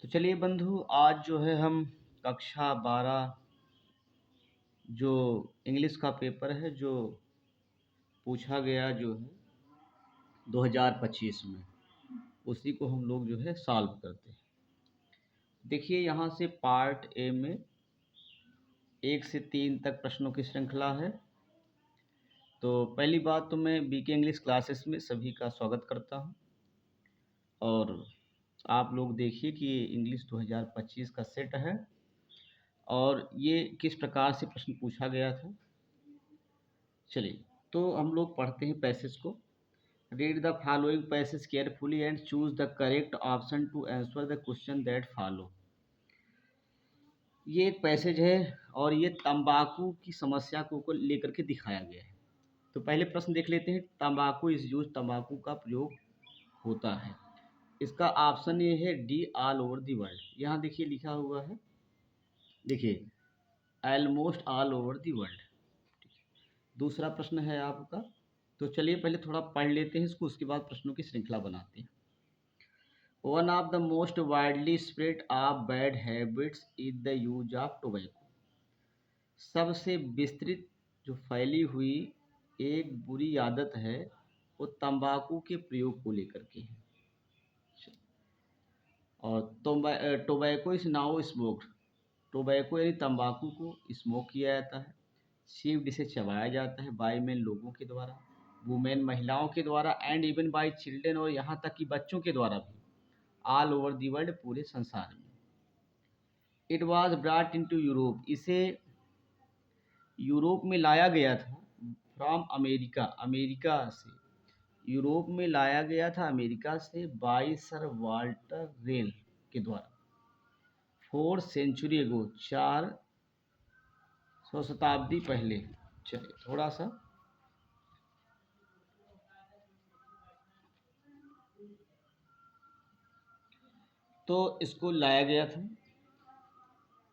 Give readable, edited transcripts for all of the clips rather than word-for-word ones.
तो चलिए बंधु, आज जो है हम कक्षा 12 जो इंग्लिश का पेपर है जो पूछा गया जो है 2025 में, उसी को हम लोग जो है सॉल्व करते हैं। देखिए यहाँ से पार्ट ए में 1 से 3 तक प्रश्नों की श्रृंखला है। तो पहली बात तो मैं बीके इंग्लिश क्लासेस में सभी का स्वागत करता हूँ और आप लोग देखिए कि ये इंग्लिश 2025 का सेट है और ये किस प्रकार से प्रश्न पूछा गया था। चलिए तो हम लोग पढ़ते हैं पैसेज को। Read the following passage carefully and choose the correct option to answer the question that follow. ये एक पैसेज है और ये तंबाकू की समस्या को लेकर के दिखाया गया है। तो पहले प्रश्न देख लेते हैं। तंबाकू इज यूज, तंबाकू का प्रयोग होता है। इसका ऑप्शन ये है D, all over the world. यहाँ देखिए लिखा हुआ है, देखिए almost all over the world. दूसरा प्रश्न है आपका, तो चलिए पहले थोड़ा पढ़ लेते हैं इसको, उसके बाद प्रश्नों की श्रृंखला बनाते हैं। One of the most widely spread of bad habits is the use of tobacco. सबसे विस्तृत जो फैली हुई एक बुरी आदत है वो तंबाकू के प्रयोग को लेकर के है। और tobacco is now smoked. Tobacco यानी तंबाकू को स्मोक किया जाता है, सीव्ड इसे चबाया जाता है बाय मैन लोगों के द्वारा, वुमेन महिलाओं के द्वारा, एंड इवन बाय चिल्ड्रेन और यहाँ तक कि बच्चों के द्वारा भी, ऑल ओवर दी वर्ल्ड पूरे संसार में। It was brought in to Europe. इसे यूरोप में लाया गया था फ्रॉम अमेरिका, अमेरिका से यूरोप में लाया गया था अमेरिका से बाय सर वाल्टर रेल के द्वारा 4 सेंचुरी एगो, 400 शताब्दी पहले। चलिए थोड़ा सा तो इसको लाया गया था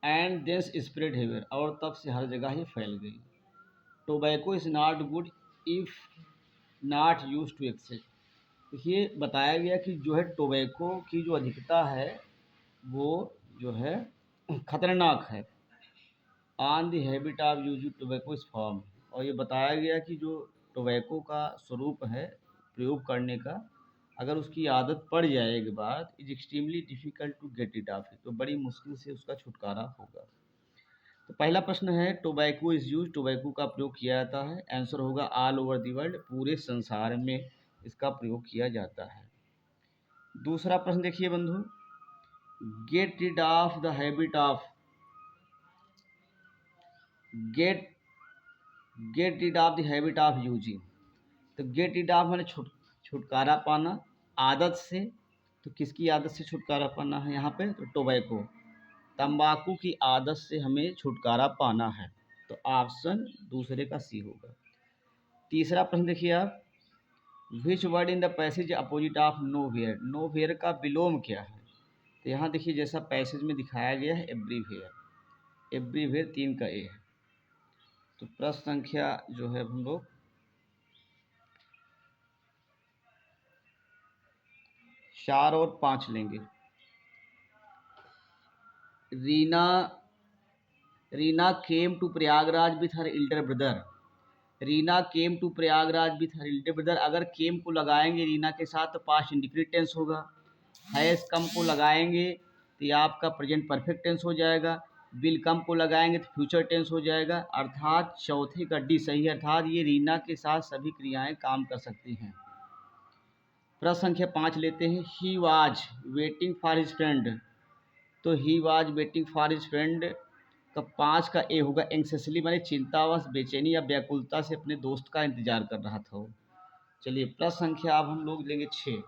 एंड दिस स्प्रेड हेवर, और तब से हर जगह ही फैल गई। Tobacco is not good if not use to excess. ये बताया गया कि जो है टोबैको की जो अधिकता है वो जो है खतरनाक है। On the habit of use tobacco is form. और ये बताया गया कि जो टोबैको का स्वरूप है प्रयोग करने का, अगर उसकी आदत पड़ जाए एक बार, is extremely difficult to get it off, तो बड़ी मुश्किल से उसका छुटकारा होगा। तो पहला प्रश्न है टोबैको इज यूज, टोबैको का प्रयोग किया जाता है। आंसर होगा ऑल ओवर द वर्ल्ड, पूरे संसार में इसका प्रयोग किया जाता है। दूसरा प्रश्न देखिए बंधु, get rid of the habit of, get get rid of the habit of using. तो गेट रिड ऑफ मैंने छुटकारा पाना आदत से। तो किसकी आदत से छुटकारा पाना है यहाँ पे, तो टोबैको, तंबाकू की आदत से हमें छुटकारा पाना है। तो ऑप्शन दूसरे का सी होगा। तीसरा प्रश्न देखिए आप, which word in the passage opposite of nowhere. Nowhere का विलोम क्या है। तो यहाँ देखिए जैसा पैसेज में दिखाया गया है एवरीवेयर, एवरीवेयर 3 का ए है। तो प्रश्न संख्या जो है हम लोग 4 और 5 लेंगे। Reena came to Prayagraj with her elder brother. Reena came to Prayagraj with her elder brother. अगर केम को लगाएंगे रीना के साथ तो पास्ट इंडिफिनिट टेंस होगा। हैज़ कम को लगाएंगे तो ये आपका प्रेजेंट परफेक्ट टेंस हो जाएगा। विल कम को लगाएंगे तो फ्यूचर टेंस हो जाएगा। अर्थात चौथे का डी सही है, अर्थात ये रीना के साथ सभी क्रियाएं काम कर सकती हैं। प्रश्न संख्या 5 लेते हैं। He was waiting for his friend. तो he was waiting for his friend का 5 का ए होगा एंक्सेसली, माने चिंतावश, बेचैनी या व्याकुलता से अपने दोस्त का इंतजार कर रहा था वो। चलिए प्रश्न संख्या अब हम लोग लेंगे 6।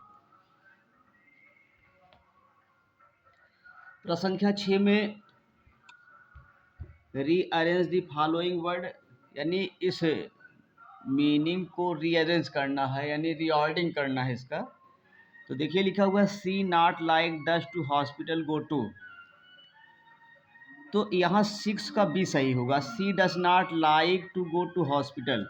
प्रश्न संख्या 6 में रीअरेंज द फॉलोइंग वर्ड, यानी इस मीनिंग को रीअरेंज करना है, यानी रीऑर्डिंग करना है इसका। तो देखिए लिखा हुआ है she not like does to hospital go to. तो यहाँ 6 का बी सही होगा। She does not like to go to hospital,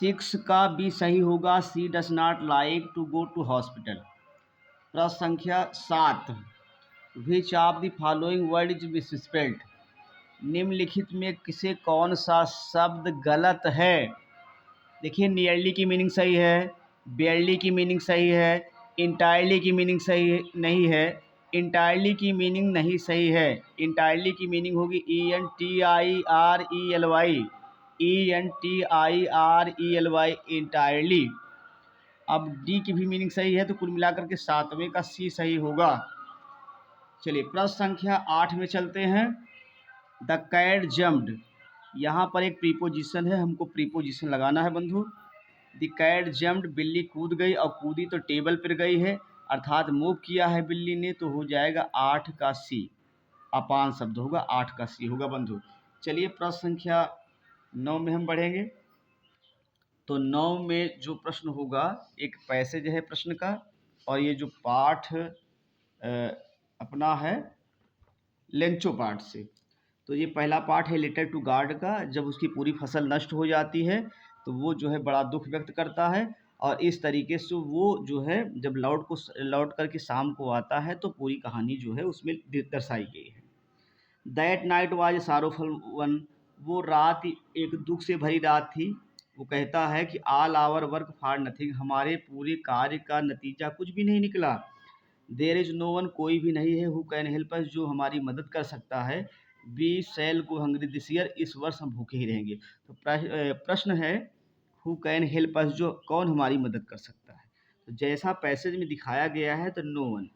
6 का बी सही होगा। She does not like to go to hospital. प्रश्न संख्या 7, which of the following word is misspelled, निम्नलिखित में किसे कौन सा शब्द गलत है। देखिए, नियरली की मीनिंग सही है, बेयरली की मीनिंग सही है, इंटायरली की मीनिंग सही नहीं है, इंटायरली की मीनिंग नहीं सही है। इंटायरली की मीनिंग होगी ENTIRELY, ENTIRELY, इंटायरली। अब डी की भी मीनिंग सही है, तो कुल मिलाकर के 7वें का सी सही होगा। चलिए प्रश्न संख्या 8 में चलते हैं। द कैट जम्प्ड, यहाँ पर एक प्रीपोजिशन है, हमको प्रीपोजिशन लगाना है बंधु। द कैट जम्प्ड, बिल्ली कूद गई, और कूदी तो टेबल पर गई है, अर्थात मूव किया है बिल्ली ने, तो हो जाएगा 8 का सी, अपान शब्द होगा, 8 का सी होगा बंधु। चलिए प्रश्न संख्या 9 में हम बढ़ेंगे। तो 9 में जो प्रश्न होगा, एक पैसेज है प्रश्न का, और ये जो पाठ अपना है लेंचो पाठ से। तो ये पहला पार्ट है लेटर टू गॉड का। जब उसकी पूरी फसल नष्ट हो जाती है तो वो जो है बड़ा दुख व्यक्त करता है, और इस तरीके से वो जो है जब लौट करके शाम को आता है तो पूरी कहानी जो है उसमें दर्शाई गई है। That night was a sorrowful one, वो रात एक दुख से भरी रात थी। वो कहता है कि all our work for nothing, हमारे पूरे कार्य का नतीजा कुछ भी नहीं निकला। देयर इज़ नो वन, कोई भी नहीं है, हु कैन हेल्प अस, जो हमारी मदद कर सकता है। We shall go hungry this year, इस वर्ष हम भूखे ही रहेंगे। तो प्रश्न है हु कैन हेल्प अस, जो कौन हमारी मदद कर सकता है। तो जैसा पैसेज में दिखाया गया है तो नो वन,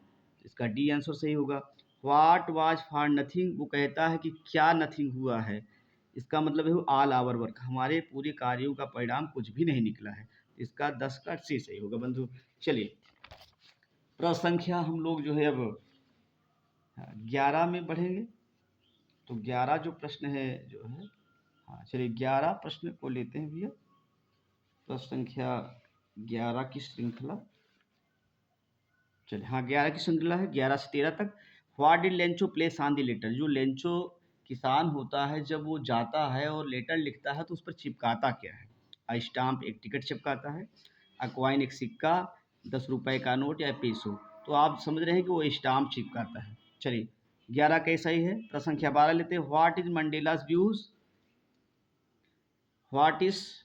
इसका डी आंसर सही होगा। व्हाट वाज फॉर नथिंग, वो कहता है कि क्या नथिंग हुआ है, इसका मतलब है ऑल आवर वर्क, हमारे पूरे कार्यों का परिणाम कुछ भी नहीं निकला है। इसका 10 का सी सही होगा बंधु। चलिए प्रश्न संख्या हम लोग जो है अब 11 में बढ़ेंगे। तो 11 जो प्रश्न है जो है, हाँ चलिए 11 प्रश्न को लेते हैं भैया। प्रश्न संख्या 11 की श्रृंखला, चलिए हाँ 11 की श्रृंखला है 11 से 13 तक। What did Lencho place on the letter, जो लेंचो किसान होता है जब वो जाता है और लेटर लिखता है तो उस पर चिपकाता क्या है। अ स्टाम्प, एक टिकट चिपकाता है। अ कॉइन, एक सिक्का, 10 रुपए का नोट या पैसो। तो आप समझ रहे हैं कि वो स्टाम्प चिपकाता है। चलिए 11 कैसा ही है। प्रश्न संख्या 12 लेते हैं। What is Mandela's views, what is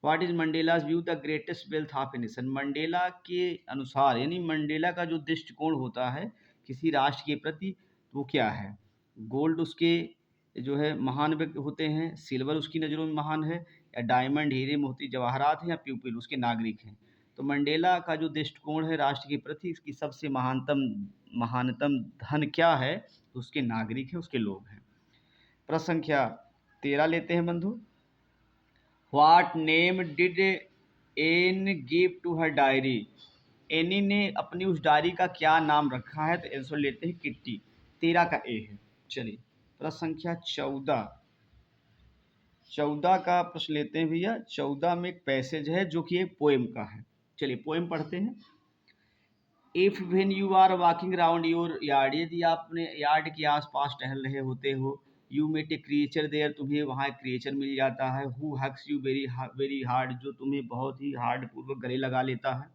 what is Mandela's view the greatest wealth of a nation, Mandela के अनुसार, यानी मंडेला का जो दृष्टिकोण होता है किसी राष्ट्र के प्रति, वो क्या है। गोल्ड उसके जो है महान होते हैं, सिल्वर उसकी नज़रों में महान है, या डायमंड, हीरे, मोती, जवाहरात हैं, या प्यूपिल उसके नागरिक हैं। तो मंडेला का जो दृष्टिकोण है राष्ट्र के प्रति, इसकी सबसे महानतम धन क्या है, तो उसके नागरिक हैं, उसके लोग हैं। प्रश्न संख्या 13 लेते हैं बंधु। What name did Anne give to her diary, Annie ने अपनी उस डायरी का क्या नाम रखा है, तो आंसर लेते हैं किट्टी। 13 का ए है। चलिए प्रश्न संख्या 14 का प्रश्न लेते हैं भैया। 14 में एक पैसेज है जो कि एक पोएम का है। चलिए पोएम पढ़ते हैं। If when you are walking around your yard, यदि आप अपने यार्ड के आसपास टहल रहे होते हो, you met a creature there, तुम्हें वहाँ एक क्रिएचर मिल जाता है, who hugs you very hard, जो तुम्हें बहुत ही हार्ड पूर्वक गले लगा लेता है।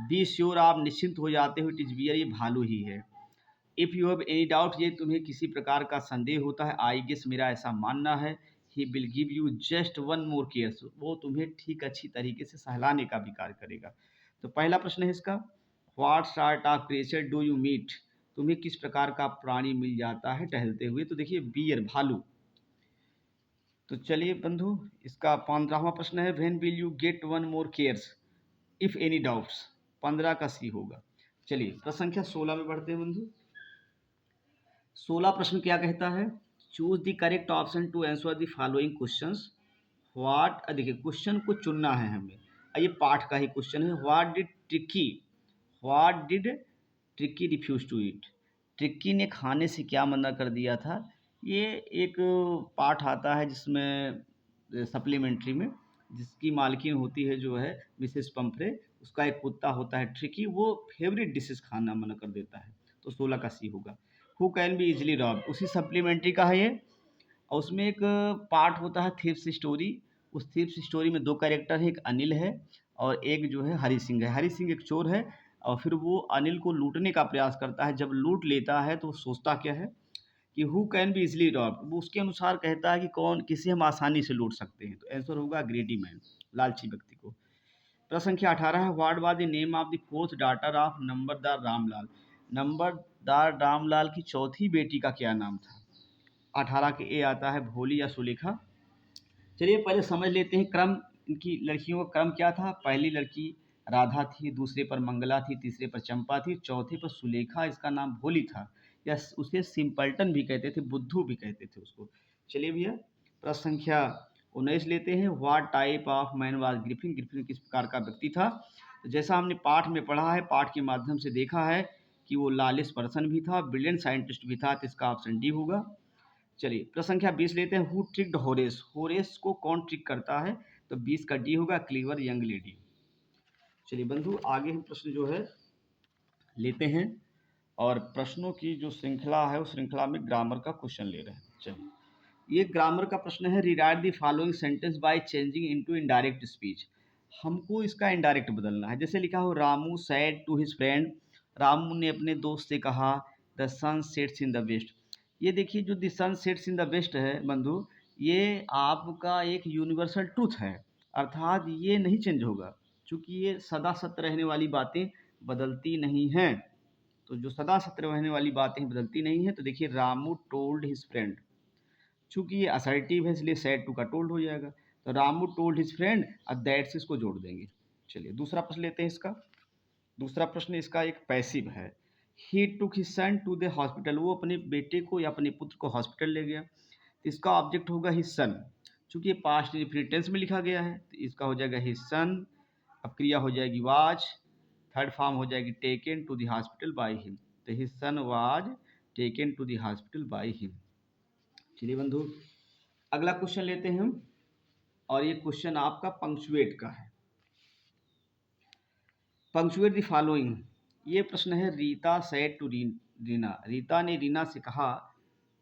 बी श्योर, आप निश्चिंत हो जाते हो, इट इज़ बियर, ये भालू ही है। If you have any doubt, ये तुम्हें किसी प्रकार का संदेह होता है, आई गेस, मेरा ऐसा मानना है, he will give you just one more cares, वो तुम्हें ठीक अच्छी तरीके से सहलाने का भी कार्य करेगा। तो पहला प्रश्न है इसका, what sort of creature do you meet, तुम्हें किस प्रकार का प्राणी मिल जाता है टहलते हुए, तो देखिए बियर, भालू। तो चलिए बंधु इसका 15वां प्रश्न है। When will you get one more cares if any doubts, 15 का सी होगा। चलिए प्रश्न संख्या 16 में बढ़ते हैं बंधु। 16 प्रश्न क्या कहता है, choose the correct option to answer the following questions. What, देखिए क्वेश्चन को चुनना है हमें, ये पाठ का ही क्वेश्चन है। What did Tricky refuse to eat, Tricky ने खाने से क्या मना कर दिया था। ये एक पाठ आता है जिसमें सप्लीमेंट्री में, जिसकी मालकिन होती है जो है मिसेस पंफ्रे, उसका एक कुत्ता होता है ट्रिकी, वो फेवरेट डिशेस खाना मना कर देता है। तो 16 का सी होगा। Who can be easily rob, उसी सप्लीमेंट्री का है ये, और उसमें एक पार्ट होता है थीव्स स्टोरी। उस थीव्स स्टोरी में 2 कैरेक्टर है, एक अनिल है और एक जो है हरी सिंह है। हरी सिंह एक चोर है, और फिर वो अनिल को लूटने का प्रयास करता है। जब लूट लेता है तो वो सोचता क्या है कि who can be easily robbed, वो उसके अनुसार कहता है कि कौन किसे हम आसानी से लूट सकते हैं। तो आंसर होगा ग्रेडी मैन, लालची व्यक्ति को। प्रश्न संख्या 18 है, what was the name of the fourth daughter of Numberdar Ramlal. Numberdar Ramlal की चौथी बेटी का क्या नाम था। 18 के ए आता है भोली या सुलेखा। चलिए पहले समझ लेते हैं क्रम, इनकी लड़कियों का क्रम क्या था। पहली लड़की राधा थी, दूसरे पर मंगला थी, तीसरे पर चंपा थी, चौथे पर सुलेखा, इसका नाम भोली था, या उसे सिंपल्टन भी कहते थे, बुद्धू भी कहते थे उसको। चलिए भैया प्रश्न संख्या 19 लेते हैं, what type of man was Griffin. Griffin किस प्रकार का व्यक्ति था। तो जैसा हमने पाठ में पढ़ा है, पाठ के माध्यम से देखा है कि वो लालिस पर्सन भी था, ब्रिलियंट साइंटिस्ट भी था, तो इसका ऑप्शन डी होगा। चलिए प्रश्न संख्या 20 लेते हैं, हु ट्रिक्ड होरेस। होरेस को कौन ट्रिक करता है। तो 20 का डी होगा, क्लीवर यंग लेडी। चलिए बंधु आगे हम प्रश्न जो है लेते हैं, और प्रश्नों की जो श्रृंखला है उस श्रृंखला में ग्रामर का क्वेश्चन ले रहे हैं। चलिए ये ग्रामर का प्रश्न है, rewrite the following sentence by changing into indirect speech. हमको इसका इनडायरेक्ट बदलना है। जैसे लिखा हो, Ramu said to his friend, Ramu ने अपने दोस्त से कहा, the sun sets in the west. ये देखिए जो the sun sets in the west है बंधु, ये आपका एक यूनिवर्सल ट्रूथ है, अर्थात ये नहीं चेंज होगा, क्योंकि ये सदा सत्य रहने वाली बातें बदलती नहीं हैं। तो जो सदा सत्य रहने वाली बातें बदलती नहीं हैं, तो देखिए रामू टोल्ड हिज फ्रेंड, चूंकि ये असर्टिव है इसलिए सैड टू का टोल्ड हो जाएगा। तो रामू टोल्ड हिज फ्रेंड, अब दैट्स इसको जोड़ देंगे। चलिए दूसरा प्रश्न लेते हैं इसका। दूसरा प्रश्न इसका एक पैसिव है, he took his son to the hospital, वो अपने बेटे को या अपने पुत्र को हॉस्पिटल ले गया। तो इसका ऑब्जेक्ट होगा हिज सन, चूंकि ये पास्ट इंडेफिनिट टेंस में लिखा गया है, तो इसका हो जाएगा हिज सन। अब क्रिया हो जाएगी वाज, थर्ड फॉर्म हो जाएगी taken to the hospital by him. तो his son was taken to the hospital by him. चलिए बंधु अगला क्वेश्चन लेते हैं हम, और ये क्वेश्चन आपका पंक्चुएट का है। पंक्चुएट द फॉलोइंग, ये प्रश्न है, रीता सेड टू रीना, रीता ने रीना से कहा,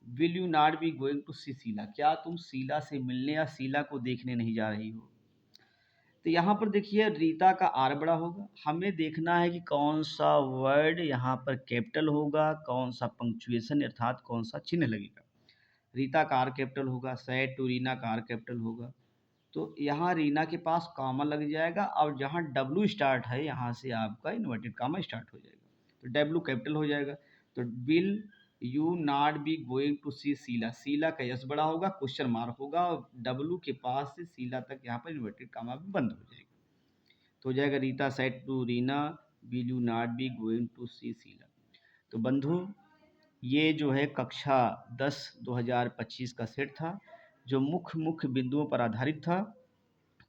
will you not be going to see Sheela, क्या तुम शीला से मिलने या शीला को देखने नहीं जा रही हो। तो यहाँ पर देखिए रीता का आर बड़ा होगा, हमें देखना है कि कौन सा वर्ड यहाँ पर कैपिटल होगा, कौन सा पंक्चुएशन अर्थात कौन सा चिन्ह लगेगा। रीता का आर कैपिटल होगा, सैड टू रीना का आर कैपिटल होगा, तो यहाँ रीना के पास कामा लग जाएगा, और जहाँ डब्लू स्टार्ट है यहाँ से आपका इन्वर्टेड कामा स्टार्ट हो जाएगा, तो डब्लू कैपिटल हो जाएगा। तो will you not be going to see Sheela, Sheela का यस बड़ा होगा, क्वेश्चन मार्क होगा, और डब्लू के पास से शीला तक यहाँ पर इन्वर्टेड कामा भी बंद हो जाएगा। तो हो जाएगा Rita said to Rina, will you not be going to see Sheela. तो बंधु ये जो है कक्षा 10 2025 का सेट था, जो मुख्य मुख्य बिंदुओं पर आधारित था।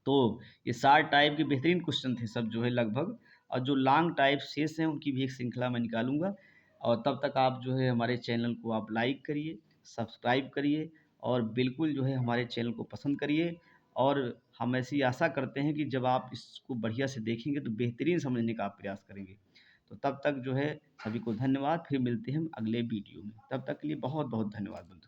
तो ये 60 टाइप के बेहतरीन क्वेश्चन थे सब जो है लगभग, और जो लॉन्ग टाइप शेष हैं उनकी भी एक श्रृंखला मैं निकालूंगा। और तब तक आप जो है हमारे चैनल को आप लाइक करिए, सब्सक्राइब करिए, और बिल्कुल जो है हमारे चैनल को पसंद करिए। और हम ऐसी आशा करते हैं कि जब आप इसको बढ़िया से देखेंगे तो बेहतरीन समझने का आप प्रयास करेंगे। तो तब तक जो है सभी को धन्यवाद, फिर मिलते हैं हम अगले वीडियो में, तब तक के लिए बहुत बहुत धन्यवाद बंधु।